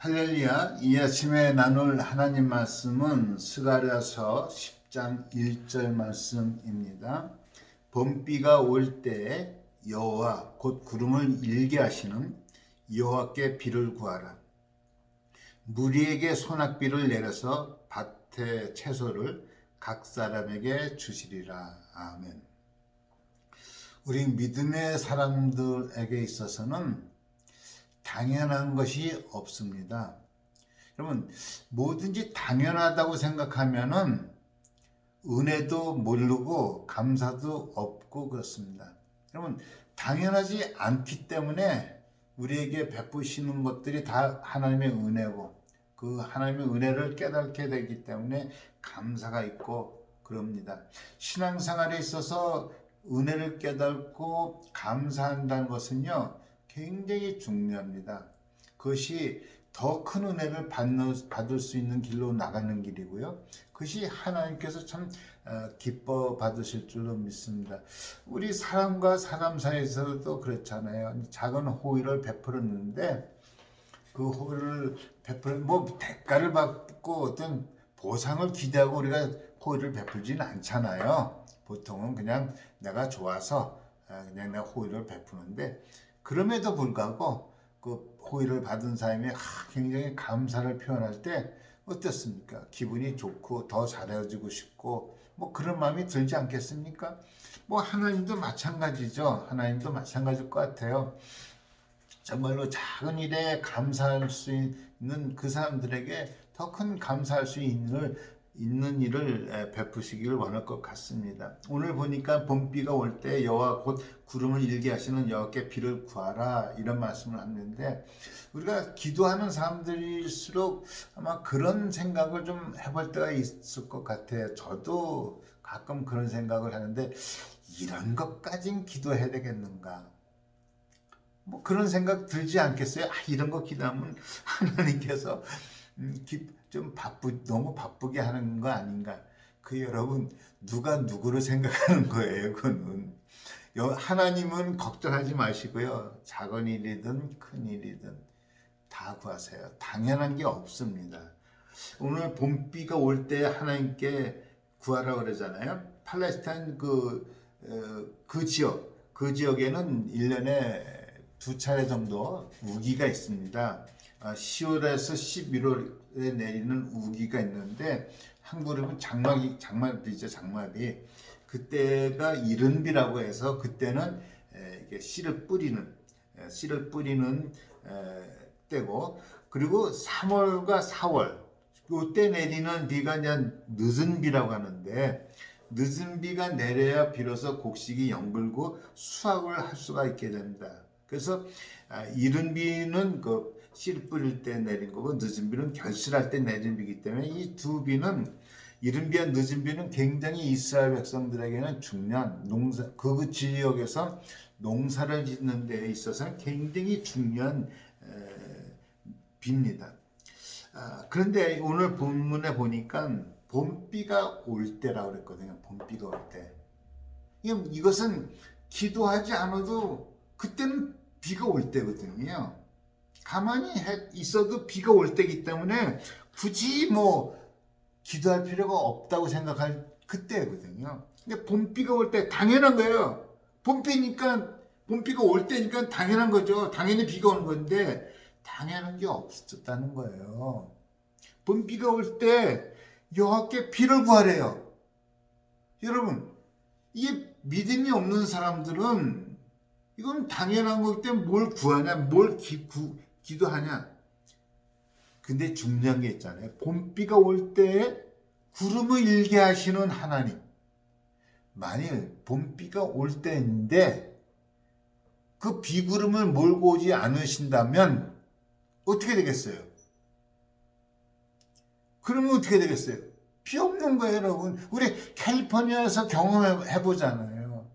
할렐루야. 이 아침에 나눌 하나님 말씀은 스가랴서 10장 1절 말씀입니다. 봄비가 올 때 여호와 곧 구름을 일게 하시는 여호와께 비를 구하라. 무리에게 소낙비를 내려서 밭의 채소를 각 사람에게 주시리라. 아멘. 우리 믿음의 사람들에게 있어서는 당연한 것이 없습니다. 여러분, 뭐든지 당연하다고 생각하면은 은혜도 모르고 감사도 없고 그렇습니다. 여러분, 당연하지 않기 때문에 우리에게 베푸시는 것들이 다 하나님의 은혜고 그 하나님의 은혜를 깨닫게 되기 때문에 감사가 있고 그럽니다. 신앙생활에 있어서 은혜를 깨닫고 감사한다는 것은요, 굉장히 중요합니다. 그것이 더 큰 은혜를 받을 수 있는 길로 나가는 길이고요. 그것이 하나님께서 참 기뻐 받으실 줄로 믿습니다. 우리 사람과 사람 사이에서도 그렇잖아요. 작은 호의를 베풀었는데 그 호의를 뭐 대가를 받고 어떤 보상을 기대하고 우리가 호의를 베풀지는 않잖아요. 보통은 그냥 내가 좋아서 그냥 내가 호의를 베푸는데 그럼에도 불구하고 그 호의를 받은 사람이 굉장히 감사를 표현할 때 어떻습니까? 기분이 좋고 더 잘해주고 싶고 뭐 그런 마음이 들지 않겠습니까? 뭐 하나님도 마찬가지죠. 하나님도 마찬가지일 것 같아요. 정말로 작은 일에 감사할 수 있는 그 사람들에게 더 큰 감사할 수 있는 일을 베푸시기를 원할 것 같습니다. 오늘 보니까 봄비가 올 때 여호와 곧 구름을 일게 하시는 여호와께 비를 구하라 이런 말씀을 하는데 우리가 기도하는 사람들일수록 아마 그런 생각을 좀 해볼 때가 있을 것 같아요. 저도 가끔 그런 생각을 하는데 이런 것까진 기도해야 되겠는가? 뭐 그런 생각 들지 않겠어요? 이런 거 기도하면 하나님께서 좀 너무 바쁘게 하는 거 아닌가? 여러분 누가 누구를 생각하는 거예요? 그거는 하나님은 걱정하지 마시고요. 작은 일이든 큰 일이든 다 구하세요. 당연한 게 없습니다. 오늘 봄비가 올 때 하나님께 구하라 그러잖아요. 팔레스타인 그 지역에는 1년에 2차례 정도 우기가 있습니다. 10월에서 11월에 내리는 우기가 있는데 한국으로는 장마비죠. 장마비. 그때가 이른비라고 해서 그때는 이게 씨를 뿌리는 때고 그리고 3월과 4월 이때 내리는 비가 이제 늦은 비라고 하는데 늦은 비가 내려야 비로소 곡식이 연글고 수확을 할 수가 있게 됩니다. 그래서 이른 비는 그 씨를 뿌릴 때 내린 거고 늦은 비는 결실할 때 내린 비이기 때문에 이 두 비는 이른 비와 늦은 비는 굉장히 이스라엘 백성들에게는 중요한 그 지역에서 농사를 짓는 데 있어서 굉장히 중요한 비입니다. 그런데 오늘 본문에 보니까 봄비가 올 때라고 그랬거든요. 봄비가 올 때. 이것은 기도하지 않아도 그때는 비가 올 때거든요. 가만히 있어도 비가 올 때이기 때문에 굳이 뭐 기도할 필요가 없다고 생각할 그때거든요. 근데 봄비가 올 때 당연한 거예요. 봄비가 올 때니까 당연한 거죠. 당연히 비가 오는 건데 당연한 게 없었다는 거예요. 봄비가 올 때 여호와께 비를 구하래요. 여러분, 이게 믿음이 없는 사람들은 이건 당연한 거기 때문에 뭘 구하냐, 뭘 기도하냐. 근데 중요한 게 있잖아요. 봄비가 올 때 구름을 일게 하시는 하나님. 만일 봄비가 올 때인데 그 비구름을 몰고 오지 않으신다면 어떻게 되겠어요? 그러면 어떻게 되겠어요? 비 없는 거예요, 여러분. 우리 캘리포니아에서 경험해 보잖아요.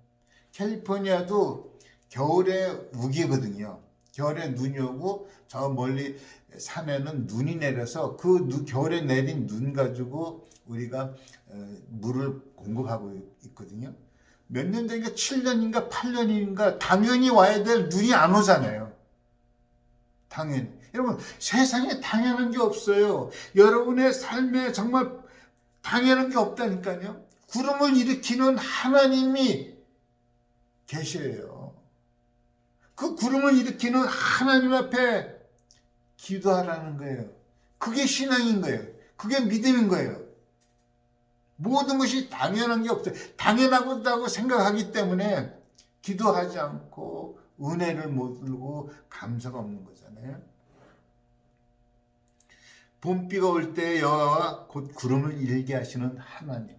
캘리포니아도 겨울에 우기거든요. 겨울에 눈이 오고 저 멀리 산에는 눈이 내려서 겨울에 내린 눈 가지고 우리가 물을 공급하고 있거든요. 몇 년 전인가 7년인가 8년인가 당연히 와야 될 눈이 안 오잖아요. 당연히. 여러분, 세상에 당연한 게 없어요. 여러분의 삶에 정말 당연한 게 없다니까요. 구름을 일으키는 하나님이 계셔요. 그 구름을 일으키는 하나님 앞에 기도하라는 거예요. 그게 신앙인 거예요. 그게 믿음인 거예요. 모든 것이 당연한 게 없어요. 당연하다고 생각하기 때문에 기도하지 않고 은혜를 못 누리고 감사가 없는 거잖아요. 봄비가 올 때 여호와와 곧 구름을 일게 하시는 하나님,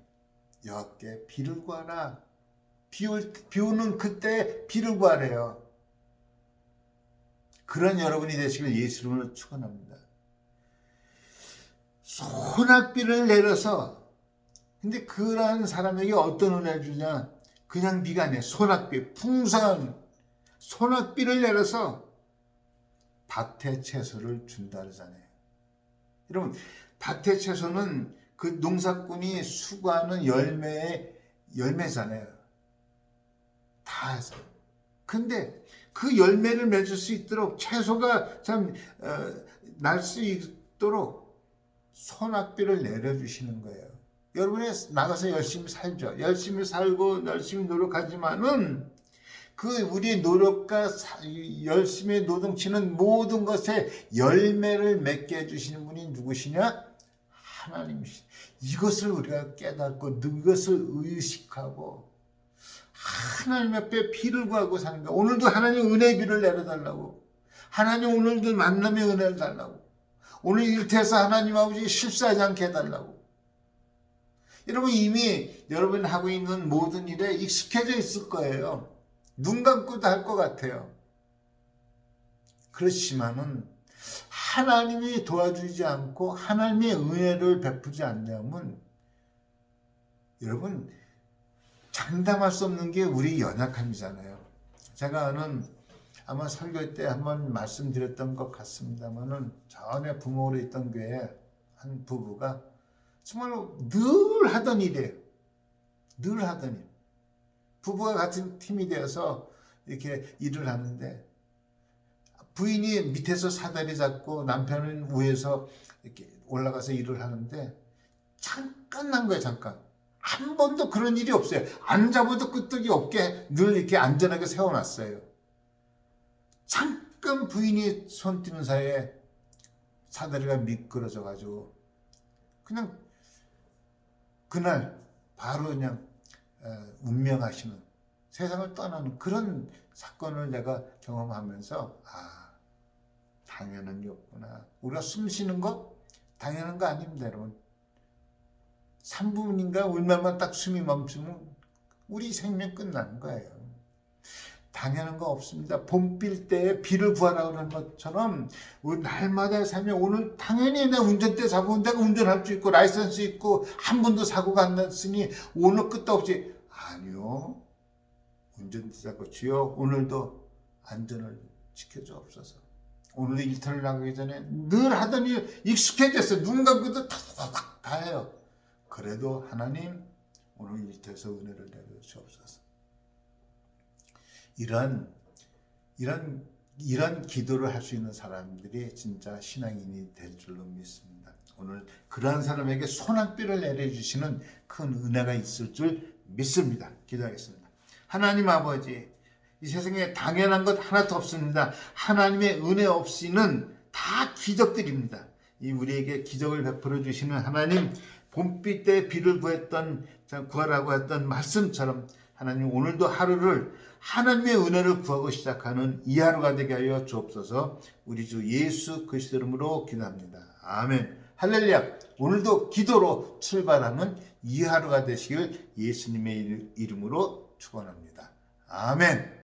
여호와께 비를 구하라. 비 오는 그때 비를 구하래요. 그런 여러분이 되시길 예수 이름으로 축원합니다. 소낙비를 내려서, 근데 그러한 사람에게 어떤 은혜를 주냐? 그냥 비가 아니에요. 소낙비, 풍성한 소낙비를 내려서 밭에 채소를 준다 그러잖아요. 여러분, 밭에 채소는 그 농사꾼이 수고하는 열매잖아요. 다 해서. 근데 그 열매를 맺을 수 있도록, 채소가 참 날 수 있도록 소낙비를 내려주시는 거예요. 여러분이 나가서 열심히 살죠. 열심히 살고 열심히 노력하지만은 그 우리의 노력과 열심히 노동치는 모든 것에 열매를 맺게 해주시는 분이 누구시냐? 하나님이시죠. 이것을 우리가 깨닫고 이것을 의식하고 하나님 앞에 비를 구하고 사는 거야. 오늘도 하나님 은혜의 비를 내려달라고. 하나님 오늘도 만남의 은혜를 달라고. 오늘 일터에서 하나님 아버지 실수하지 않게 해달라고. 여러분, 이미 여러분이 하고 있는 모든 일에 익숙해져 있을 거예요. 눈 감고도 할 것 같아요. 그렇지만은 하나님이 도와주지 않고 하나님의 은혜를 베푸지 않냐면 여러분, 장담할 수 없는 게 우리 연약함이잖아요. 제가 아는, 아마 설교 때 한번 말씀드렸던 것 같습니다만은, 전에 부모로 있던 교회에 한 부부가 정말로 늘 하던 일이에요. 늘 하던 일. 부부가 같은 팀이 되어서 이렇게 일을 하는데, 부인이 밑에서 사다리 잡고 남편은 위에서 이렇게 올라가서 일을 하는데, 잠깐 난 거예요. 잠깐. 한 번도 그런 일이 없어요. 안 잡아도 끄떡이 없게 늘 이렇게 안전하게 세워놨어요. 잠깐 부인이 손 띄는 사이에 사다리가 미끄러져 가지고 그냥 그날 바로 그냥 운명하시는, 세상을 떠나는 그런 사건을 내가 경험하면서, 당연한 게 없구나. 우리가 숨 쉬는 거 당연한 거 아닙니다, 여러분. 3분인가 얼마만 딱 숨이 멈추면 우리 생명 끝나는 거예요. 당연한 거 없습니다. 봄빌 때 비를 구하라 그러는 것처럼 우리 날마다의 삶에 오늘 당연히 내 운전대 잡으면 내가 운전할 수 있고 라이선스 있고 한 번도 사고가 안 났으니 오늘 끝도 없이, 아니요. 운전대 잡고 주여 오늘도 안전을 지켜주옵소서. 오늘도 일터를 나가기 전에 늘 하던 일 익숙해졌어요. 눈 감고도 다 해요. 그래도 하나님 오늘 일터에서 은혜를 내려주옵소서. 이런 기도를 할 수 있는 사람들이 진짜 신앙인이 될 줄로 믿습니다. 오늘 그러한 사람에게 소낙비를 내려주시는 큰 은혜가 있을 줄 믿습니다. 기도하겠습니다. 하나님 아버지, 이 세상에 당연한 것 하나도 없습니다. 하나님의 은혜 없이는 다 기적들입니다. 이 우리에게 기적을 베풀어 주시는 하나님, 봄비 때 비를 구하라고 했던 말씀처럼 하나님 오늘도 하루를 하나님의 은혜를 구하고 시작하는 이 하루가 되게 하여 주옵소서. 우리 주 예수 그리스도 이름으로 기도합니다. 아멘. 할렐루야. 오늘도 기도로 출발하는 이 하루가 되시길 예수님의 이름으로 축원합니다. 아멘.